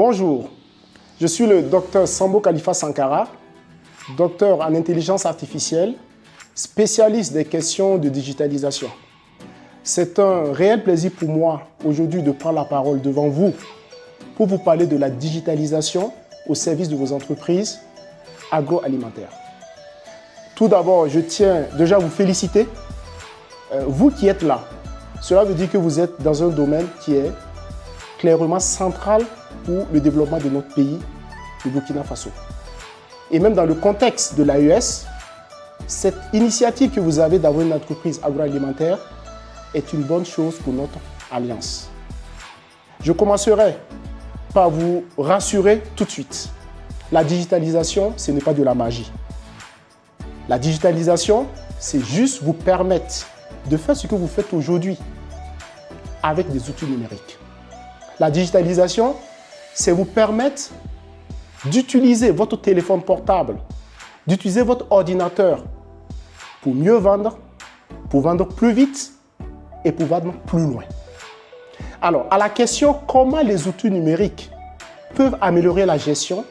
Bonjour, je suis le docteur Sambo Khalifa Sankara, docteur en intelligence artificielle, spécialiste des questions de digitalisation. C'est un réel plaisir pour moi aujourd'hui de prendre la parole devant vous pour vous parler de la digitalisation au service de vos entreprises agroalimentaires. Tout d'abord, je tiens déjà à vous féliciter, vous qui êtes là. Cela veut dire que vous êtes dans un domaine qui est clairement central pour le développement de notre pays, le Burkina Faso. Et même dans le contexte de l'AES, cette initiative que vous avez d'avoir une entreprise agroalimentaire est une bonne chose pour notre alliance. Je commencerai par vous rassurer tout de suite. La digitalisation, ce n'est pas de la magie. La digitalisation, c'est juste vous permettre de faire ce que vous faites aujourd'hui avec des outils numériques. La digitalisation, c'est vous permettre d'utiliser votre téléphone portable, d'utiliser votre ordinateur pour mieux vendre, pour vendre plus vite et pour vendre plus loin. Alors, à la question comment les outils numériques peuvent améliorer la gestion,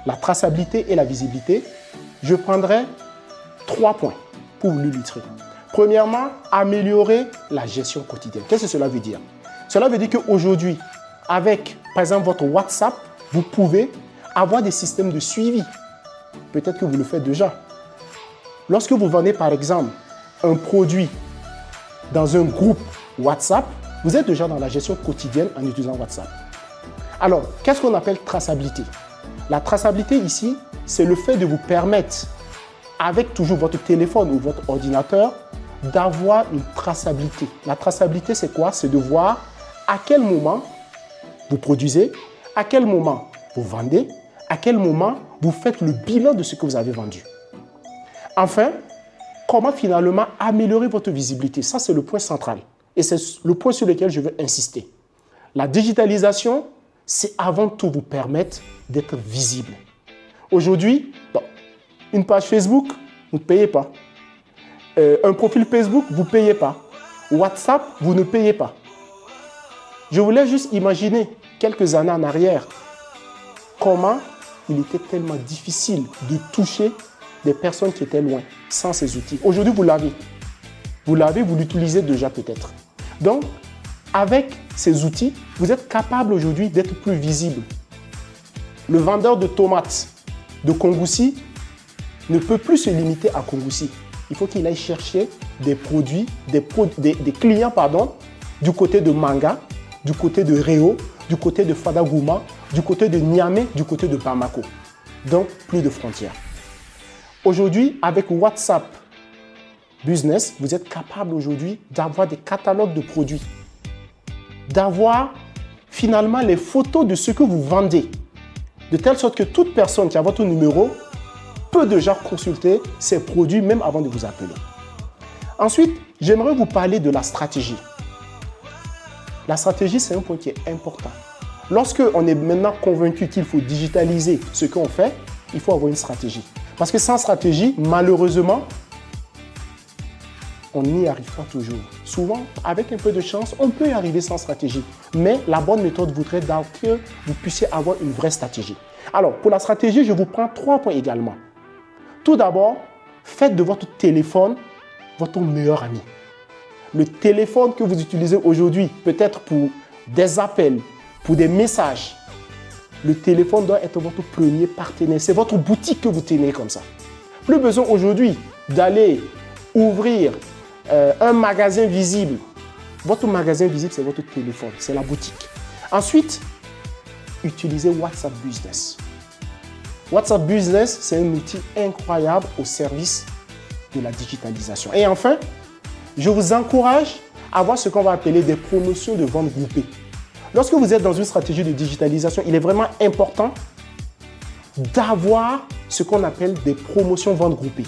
la traçabilité et la visibilité, je prendrai 3 points pour vous l'illustrer. Premièrement, améliorer la gestion quotidienne. Qu'est-ce que cela veut dire? Cela veut dire qu'aujourd'hui, avec, par exemple, votre WhatsApp, vous pouvez avoir des systèmes de suivi. Peut-être que vous le faites déjà. Lorsque vous vendez, par exemple, un produit dans un groupe WhatsApp, vous êtes déjà dans la gestion quotidienne en utilisant WhatsApp. Alors, qu'est-ce qu'on appelle traçabilité? La traçabilité ici, c'est le fait de vous permettre, avec toujours votre téléphone ou votre ordinateur, d'avoir une traçabilité. La traçabilité, c'est quoi? C'est de voir à quel moment vous produisez, à quel moment vous vendez, à quel moment vous faites le bilan de ce que vous avez vendu. Enfin, comment finalement améliorer votre visibilité? Ça, c'est le point central. Et c'est le point sur lequel je veux insister. La digitalisation, c'est avant tout vous permettre d'être visible. Aujourd'hui, une page Facebook, vous ne payez pas. Un profil Facebook, vous ne payez pas. WhatsApp, vous ne payez pas. Je voulais juste imaginer quelques années en arrière comment il était tellement difficile de toucher des personnes qui étaient loin sans ces outils. Aujourd'hui, vous l'avez. Vous l'avez, vous l'utilisez déjà peut-être. Donc, avec ces outils, vous êtes capable aujourd'hui d'être plus visible. Le vendeur de tomates de Kongoussi ne peut plus se limiter à Kongoussi. Il faut qu'il aille chercher des produits, des clients du côté de Manga, du côté de Réo, du côté de Fadagouma, du côté de Niamey, du côté de Bamako. Donc, plus de frontières. Aujourd'hui, avec WhatsApp Business, vous êtes capable aujourd'hui d'avoir des catalogues de produits, d'avoir finalement les photos de ce que vous vendez, de telle sorte que toute personne qui a votre numéro peut déjà consulter ces produits même avant de vous appeler. Ensuite, j'aimerais vous parler de la stratégie. La stratégie, c'est un point qui est important. Lorsque on est maintenant convaincu qu'il faut digitaliser ce qu'on fait, il faut avoir une stratégie. Parce que sans stratégie, malheureusement, on n'y arrive pas toujours. Souvent, avec un peu de chance, on peut y arriver sans stratégie. Mais la bonne méthode voudrait que vous puissiez avoir une vraie stratégie. Alors, pour la stratégie, je vous prends 3 points également. Tout d'abord, faites de votre téléphone votre meilleur ami. Le téléphone que vous utilisez aujourd'hui, peut-être pour des appels, pour des messages, le téléphone doit être votre premier partenaire. C'est votre boutique que vous tenez comme ça. Plus besoin aujourd'hui d'aller ouvrir un magasin visible. Votre magasin visible, c'est votre téléphone, c'est la boutique. Ensuite, utilisez WhatsApp Business. WhatsApp Business, c'est un outil incroyable au service de la digitalisation. Et enfin, je vous encourage à avoir ce qu'on va appeler des promotions de vente groupées. Lorsque vous êtes dans une stratégie de digitalisation, il est vraiment important d'avoir ce qu'on appelle des promotions vente groupées.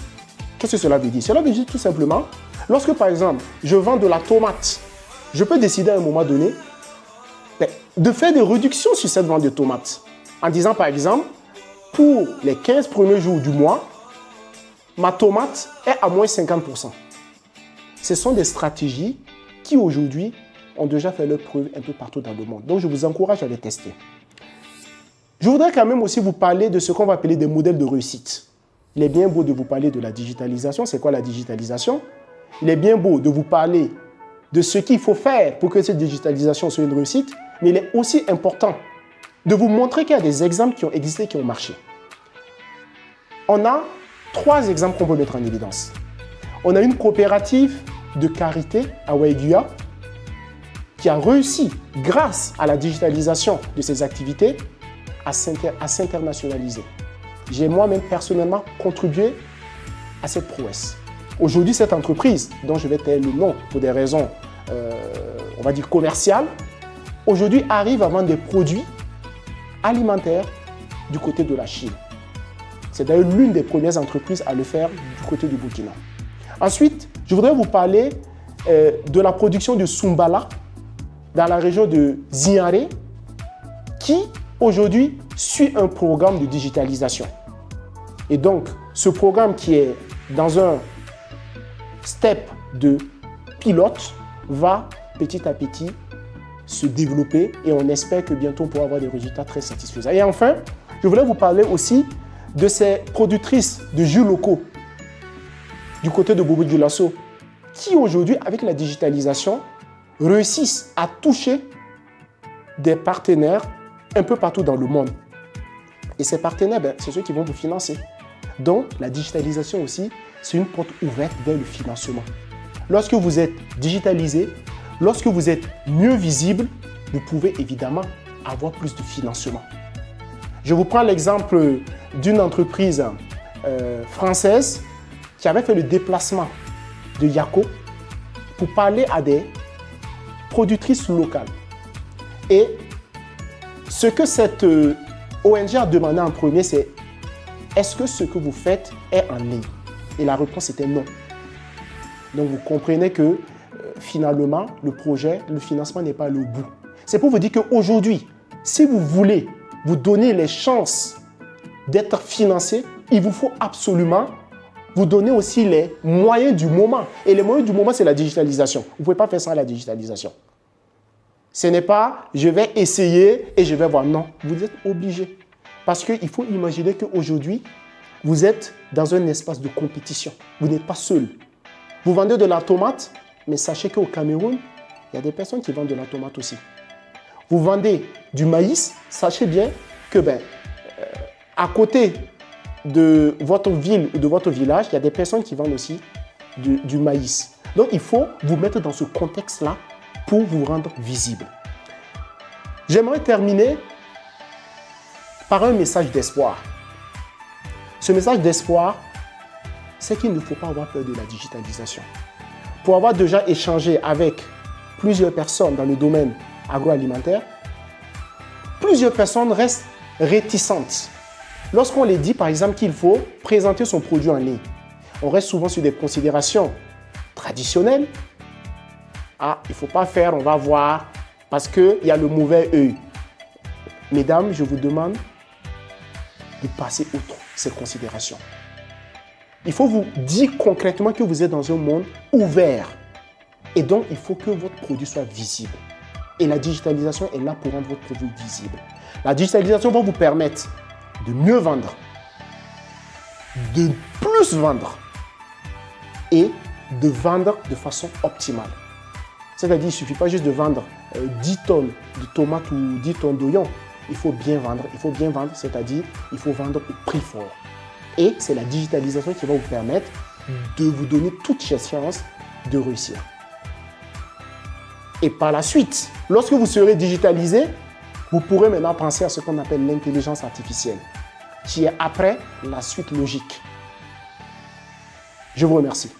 Qu'est-ce que cela veut dire? Cela veut dire tout simplement, lorsque par exemple, je vends de la tomate, je peux décider à un moment donné de faire des réductions sur cette vente de tomates. En disant par exemple, pour les 15 premiers jours du mois, ma tomate est à moins 50%. Ce sont des stratégies qui aujourd'hui ont déjà fait leur preuve un peu partout dans le monde. Donc, je vous encourage à les tester. Je voudrais quand même aussi vous parler de ce qu'on va appeler des modèles de réussite. Il est bien beau de vous parler de la digitalisation. C'est quoi la digitalisation? Il est bien beau de vous parler de ce qu'il faut faire pour que cette digitalisation soit une réussite, mais il est aussi important de vous montrer qu'il y a des exemples qui ont existé, qui ont marché. On a 3 exemples qu'on peut mettre en évidence. On a une coopérative de carité à Waiguya qui a réussi, grâce à la digitalisation de ses activités, à s'internationaliser. J'ai moi-même personnellement contribué à cette prouesse. Aujourd'hui, cette entreprise, dont je vais taire le nom pour des raisons, on va dire commerciales, aujourd'hui arrive à vendre des produits alimentaires du côté de la Chine. C'est d'ailleurs l'une des premières entreprises à le faire du côté du Burkina. Ensuite, je voudrais vous parler de la production de Soumbala dans la région de Ziaré, qui aujourd'hui suit un programme de digitalisation. Et donc, ce programme qui est dans un step de pilote va petit à petit se développer et on espère que bientôt on pourra avoir des résultats très satisfaisants. Et enfin, je voulais vous parler aussi de ces productrices de jus locaux du côté de Bobo Dioulasso qui aujourd'hui, avec la digitalisation, réussissent à toucher des partenaires un peu partout dans le monde. Et ces partenaires, c'est ceux qui vont vous financer. Donc, la digitalisation aussi, c'est une porte ouverte vers le financement. Lorsque vous êtes digitalisé, lorsque vous êtes mieux visible, vous pouvez évidemment avoir plus de financement. Je vous prends l'exemple d'une entreprise française qui avait fait le déplacement de Yako pour parler à des productrices locales. Et ce que cette ONG a demandé en premier, c'est est-ce que ce que vous faites est en ligne? Et la réponse était non. Donc vous comprenez que finalement, le projet, le financement n'est pas le bout. C'est pour vous dire qu'aujourd'hui, si vous voulez vous donner les chances d'être financé, il vous faut absolument vous donner aussi les moyens du moment. Et les moyens du moment, c'est la digitalisation. Vous ne pouvez pas faire sans la digitalisation. Ce n'est pas « je vais essayer et je vais voir ». Non, vous êtes obligé. Parce qu'il faut imaginer qu'aujourd'hui, vous êtes dans un espace de compétition. Vous n'êtes pas seul. Vous vendez de la tomate, mais sachez qu'au Cameroun, il y a des personnes qui vendent de la tomate aussi. Vous vendez du maïs, sachez bien que à côté de votre ville ou de votre village, il y a des personnes qui vendent aussi du maïs. Donc, il faut vous mettre dans ce contexte-là pour vous rendre visible. J'aimerais terminer par un message d'espoir. Ce message d'espoir, c'est qu'il ne faut pas avoir peur de la digitalisation. Pour avoir déjà échangé avec plusieurs personnes dans le domaine agroalimentaire, plusieurs personnes restent réticentes. Lorsqu'on les dit, par exemple, qu'il faut présenter son produit en ligne, on reste souvent sur des considérations traditionnelles. Ah, il ne faut pas faire, on va voir, parce qu'il y a le mauvais œil. Mesdames, je vous demande de passer outre ces considérations. Il faut vous dire concrètement que vous êtes dans un monde ouvert. Et donc, il faut que votre produit soit visible. Et la digitalisation est là pour rendre votre produit visible. La digitalisation va vous permettre de mieux vendre, de plus vendre et de vendre de façon optimale. C'est-à-dire qu'il ne suffit pas juste de vendre 10 tonnes de tomates ou 10 tonnes d'oignons. Il faut bien vendre. Il faut bien vendre, c'est-à-dire il faut vendre au prix fort. Et c'est la digitalisation qui va vous permettre de vous donner toutes les chances de réussir. Et par la suite, lorsque vous serez digitalisé, vous pourrez maintenant penser à ce qu'on appelle l'intelligence artificielle, qui est après la suite logique. Je vous remercie.